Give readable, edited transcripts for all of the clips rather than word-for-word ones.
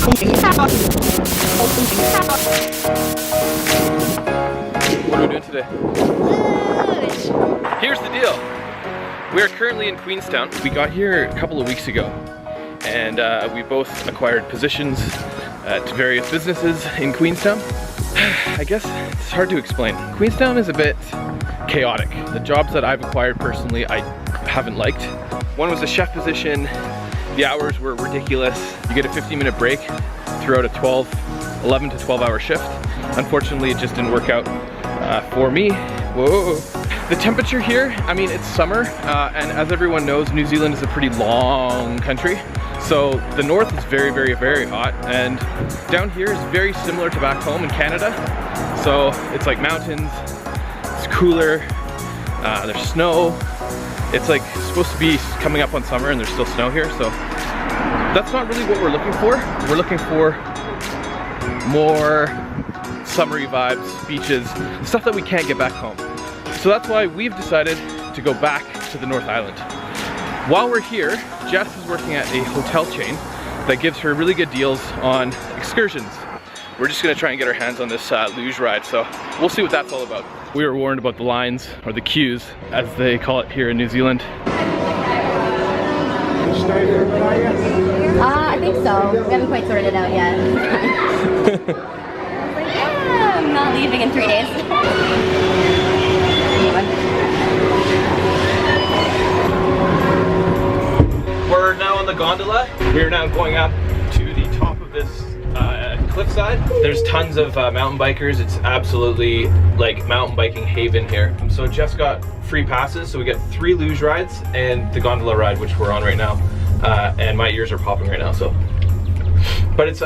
What are we doing today? Here's the deal. We are currently in Queenstown. We got here a couple of weeks ago, and we both acquired positions at various businesses in Queenstown. I guess it's hard to explain. Queenstown is a bit chaotic. The jobs that I've acquired personally, I haven't liked. One was a chef position. The hours were ridiculous. You get a 15-minute break throughout a 11 to 12 hour shift. Unfortunately, it just didn't work out for me. Whoa. The temperature here, I mean, it's summer, and as everyone knows, New Zealand is a pretty long country. So the north is very, very, very hot, and down here is very similar to back home in Canada. So it's like mountains, it's cooler, there's snow. It's like supposed to be coming up on summer and there's still snow here, so that's not really what we're looking for. We're looking for more summery vibes, beaches, stuff that we can't get back home. So that's why we've decided to go back to the North Island. While we're here, Jess is working at a hotel chain that gives her really good deals on excursions. We're just gonna try and get our hands on this luge ride, so we'll see what that's all about. We were warned about the lines, or the queues, as they call it here in New Zealand. I think so. We haven't quite sorted it out yet. I'm not leaving in 3 days. We're now on the gondola. We're now going up to the top of this cliffside. There's tons of mountain bikers. It's absolutely like mountain biking haven here. So Jeff's got free passes, so we get 3 luge rides and the gondola ride, which we're on right now. And my ears are popping right now, so. But it's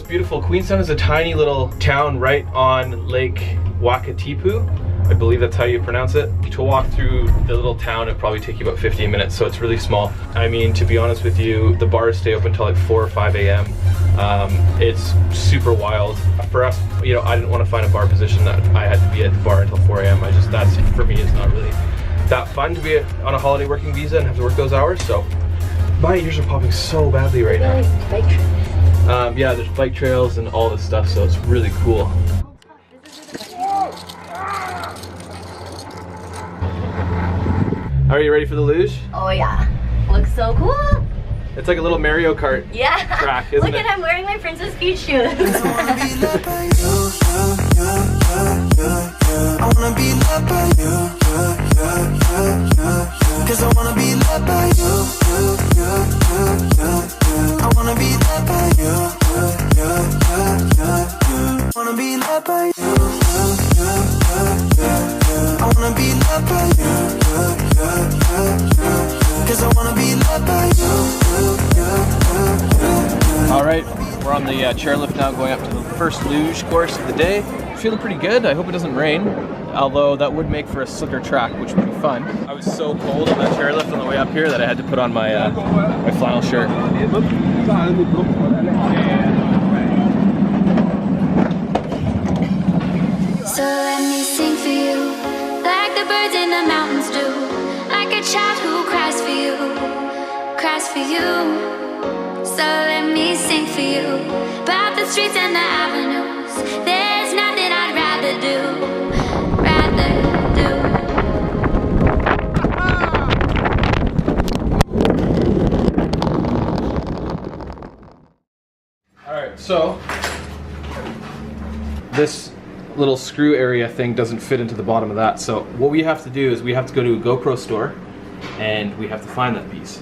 beautiful. Queenstown is a tiny little town right on Lake Wakatipu. I believe that's how you pronounce it. To walk through the little town, it'd probably take you about 15 minutes, so it's really small. I mean, to be honest with you, the bars stay open until like 4 or 5 a.m. It's super wild. For us, you know, I didn't want to find a bar position that I had to be at the bar until 4 a.m. That's, for me, it's not really that fun to be on a holiday working visa and have to work those hours, so. My ears are popping so badly right now. Bike trails. Yeah, there's bike trails and all this stuff, so it's really cool. Are you ready for the luge? Oh yeah. Looks so cool. It's like a little Mario Kart track, isn't it? Look at, I'm wearing my Princess Peach shoes. I wanna be loved by you. Cause I wanna be loved by you. I wanna be loved by you. Wanna be loved by you. I wanna be loved by you. Cause I wanna be loved by you. Alright, we're on the chairlift now, going up to the first luge course of the day. Feeling pretty good. I hope it doesn't rain, although that would make for a slicker track, which would be fun. I was so cold on that chairlift on the way up here that I had to put on my my flannel shirt. So let me sing for you, like the birds in the mountains do, like a child who cries for you, cries for you. So let me sing for you, about the streets and the avenues. There's nothing I'd rather do, Alright, so this little screw area thing doesn't fit into the bottom of that, so what we have to do is we have to go to a GoPro store and we have to find that piece.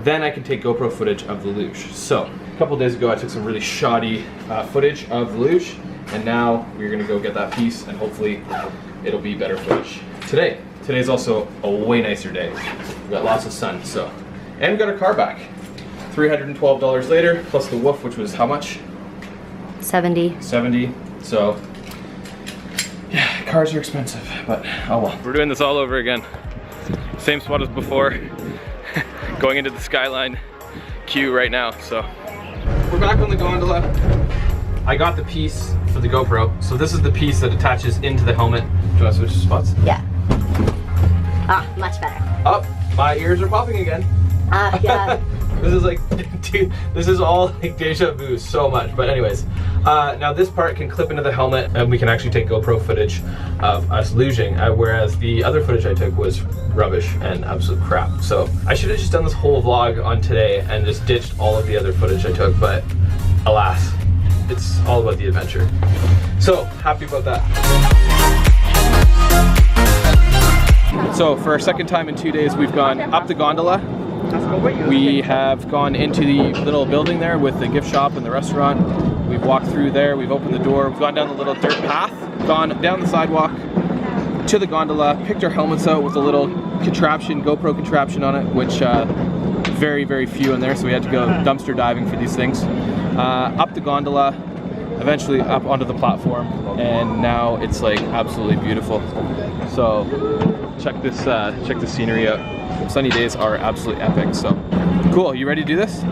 Then I can take GoPro footage of the luge. So a couple days ago I took some really shoddy footage of the luge, and now we're gonna go get that piece and hopefully it'll be better footage. Today's also a way nicer day. We got lots of sun, so. And we got our car back. $312 later, plus the woof, which was how much? 70. 70, so. Yeah, cars are expensive, but oh well. We're doing this all over again. Same spot as before. Going into the Skyline queue right now, so. We're back on the gondola. I got the piece for the GoPro, so this is the piece that attaches into the helmet. Do you want to switch spots? Yeah. Ah, much better. Oh, my ears are popping again. Yeah. This is like, dude, this is all like deja vu so much. But anyways, now this part can clip into the helmet and we can actually take GoPro footage of us luging, whereas the other footage I took was rubbish and absolute crap. So I should have just done this whole vlog on today and just ditched all of the other footage I took, but alas, it's all about the adventure. So happy about that. So for our second time in 2 days, we've gone up the gondola. We have gone into the little building there with the gift shop and the restaurant. We've walked through there, we've opened the door, we've gone down the little dirt path, gone down the sidewalk to the gondola, picked our helmets out with a little contraption, GoPro contraption on it, which very, very few in there, so we had to go dumpster diving for these things. Up the gondola, eventually up onto the platform, and now it's like absolutely beautiful. So check this scenery out. Sunny days are absolutely epic. So cool. You ready to do this?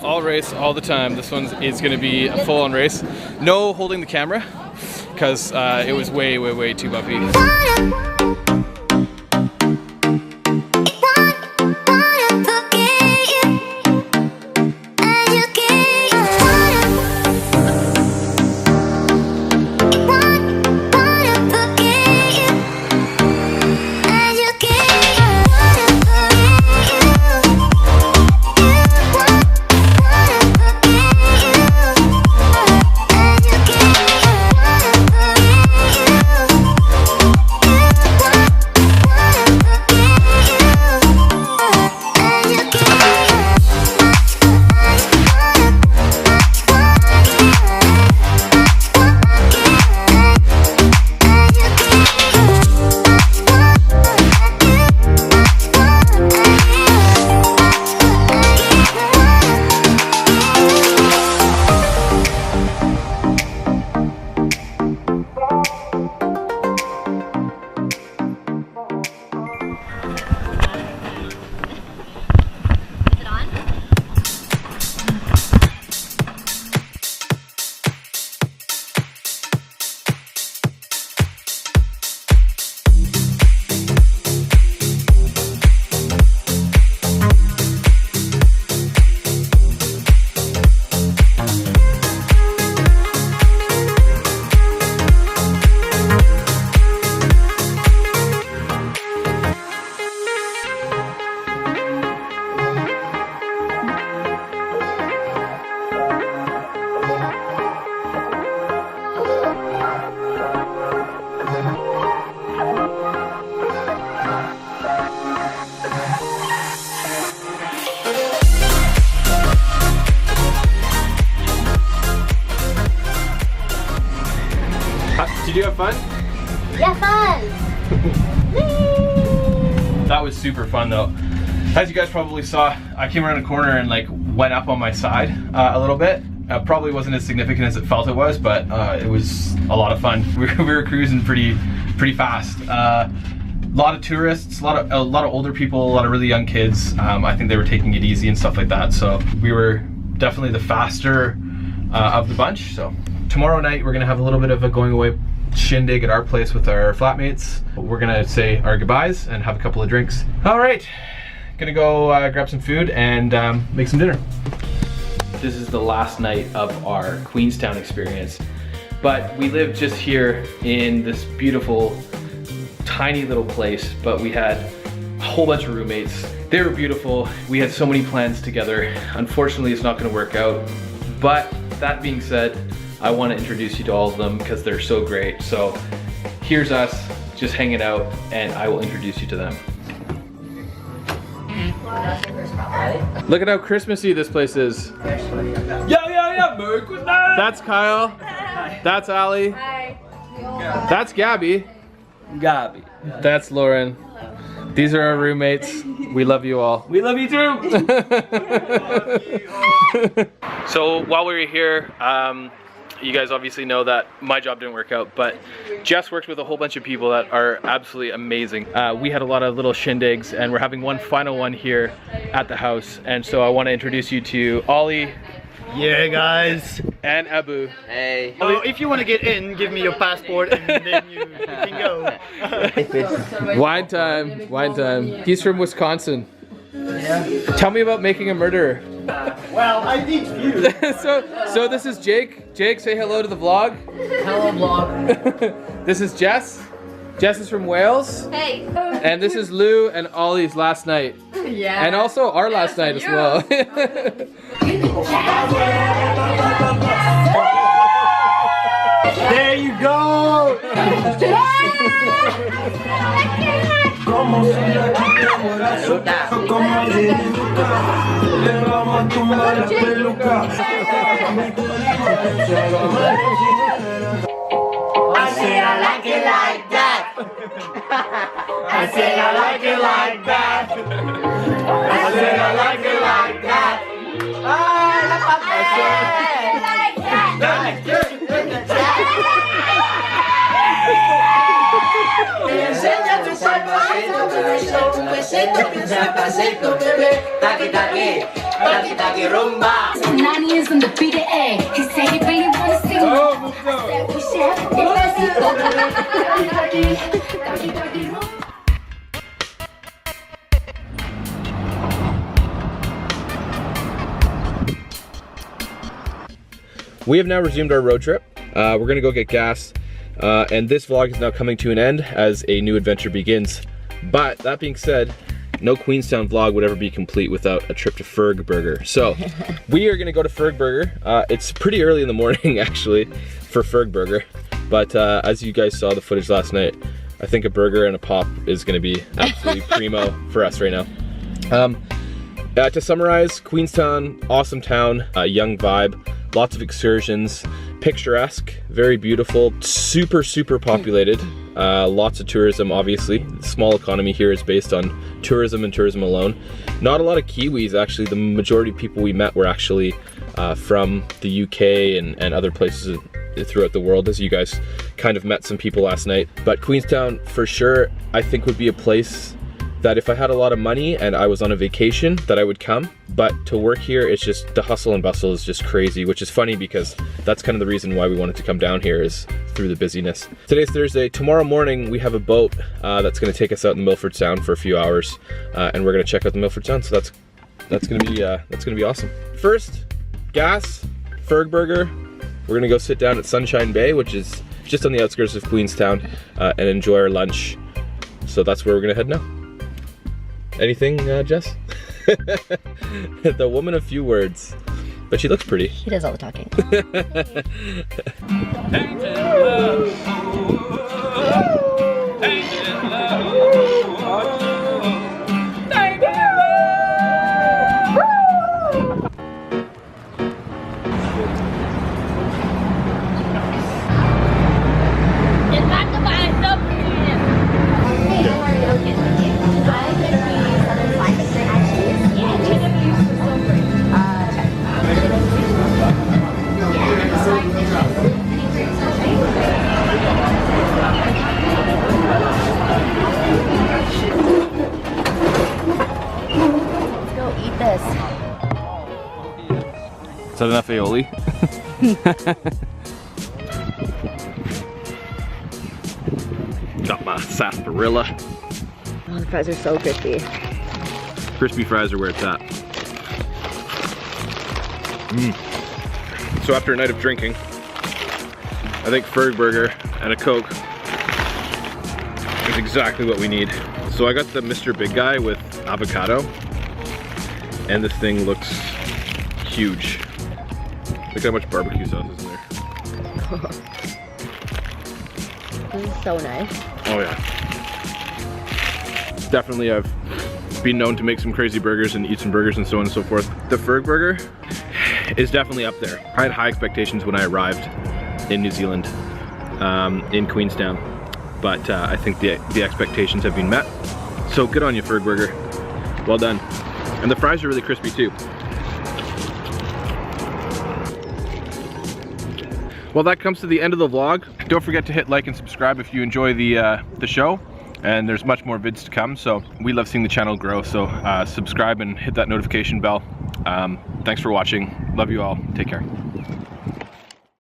All race, all the time. This one is going to be a full-on race. No holding the camera, because it was way, way, way too bumpy. Did you have fun? Yeah, fun! That was super fun though. As you guys probably saw, I came around a corner and like went up on my side a little bit. Probably wasn't as significant as it felt it was, but it was a lot of fun. We were cruising pretty fast. A lot of tourists, a lot of older people, a lot of really young kids. I think they were taking it easy and stuff like that. So we were definitely the faster of the bunch. So tomorrow night we're gonna have a little bit of a going away shindig at our place with our flatmates. We're gonna say our goodbyes and have a couple of drinks. All right, gonna go grab some food and make some dinner. This is the last night of our Queenstown experience, but we lived just here in this beautiful, tiny little place, but we had a whole bunch of roommates. They were beautiful. We had so many plans together. Unfortunately, it's not gonna work out, but that being said, I want to introduce you to all of them because they're so great. So here's us just hanging out, and I will introduce you to them. Look at how Christmassy this place is. Yeah, Merry Christmas! That's Kyle. That's Ali. Hi. That's Gabby. Gabby. That's Lauren. These are our roommates. We love you all. We love you too. So while we were here, you guys obviously know that my job didn't work out, but Jess worked with a whole bunch of people that are absolutely amazing. We had a lot of little shindigs, and we're having one final one here at the house. And so I want to introduce you to Ollie. Yeah, guys. And Abu. Hey. So if you want to get in, give me your passport and then you can go. Wine time, wine time. He's from Wisconsin. Tell me about making a murderer. Well, I teach you. so this is Jake. Jake, say hello to the vlog. Hello, vlog. This is Jess. Jess is from Wales. Hey. And this is Lou and Ollie's last night. Yeah. And also our last night as well. There you go. I said I like it like that. I said I like it like that. I said I like it like that. Enseña tu cuerpo, besito, besito, bebé, taqui, taqui, taqui, taqui, rumba. 9 years in the BDA. He said he really wanna see me. I said we should have a We have now resumed our road trip. We're gonna go get gas, and this vlog is now coming to an end as a new adventure begins. But that being said, no Queenstown vlog would ever be complete without a trip to Ferg Burger. So we are gonna go to Ferg Burger. It's pretty early in the morning actually for Ferg Burger, but as you guys saw the footage last night, I think a burger and a pop is gonna be absolutely primo for us right now. To summarize, Queenstown, awesome town, young vibe, lots of excursions, picturesque, very beautiful, super populated, lots of tourism obviously. The small economy here is based on tourism and tourism alone. Not a lot of Kiwis actually. The majority of people we met were actually from the UK and other places throughout the world, as you guys kind of met some people last night. But Queenstown for sure I think would be a place that if I had a lot of money and I was on a vacation that I would come, but to work here it's just the hustle and bustle is just crazy, which is funny because that's kind of the reason why we wanted to come down here, is through the busyness. Today's Thursday. Tomorrow morning we have a boat that's going to take us out in Milford Sound for a few hours, and we're going to check out the Milford Sound, so that's going to be awesome. First, gas, Ferg Burger. We're going to go sit down at Sunshine Bay, which is just on the outskirts of Queenstown, and enjoy our lunch. So that's where we're going to head now. Anything, Jess? The woman of few words, but she looks pretty. He does all the talking. Is that enough aioli? Got my sarsaparilla. Oh, the fries are so crispy. Crispy fries are where it's at. So after a night of drinking, I think Ferg Burger and a Coke is exactly what we need. So I got the Mr. Big Guy with avocado, and this thing looks huge. Look how much barbecue sauce is in there. This is so nice. Oh yeah. Definitely I've been known to make some crazy burgers and eat some burgers and so on and so forth. The Ferg burger is definitely up there. I had high expectations when I arrived in New Zealand, in Queenstown, but I think the expectations have been met. So good on you, Ferg burger. Well done. And the fries are really crispy too. Well, that comes to the end of the vlog. Don't forget to hit like and subscribe if you enjoy the show. And there's much more vids to come, so we love seeing the channel grow. So subscribe and hit that notification bell. Thanks for watching. Love you all. Take care.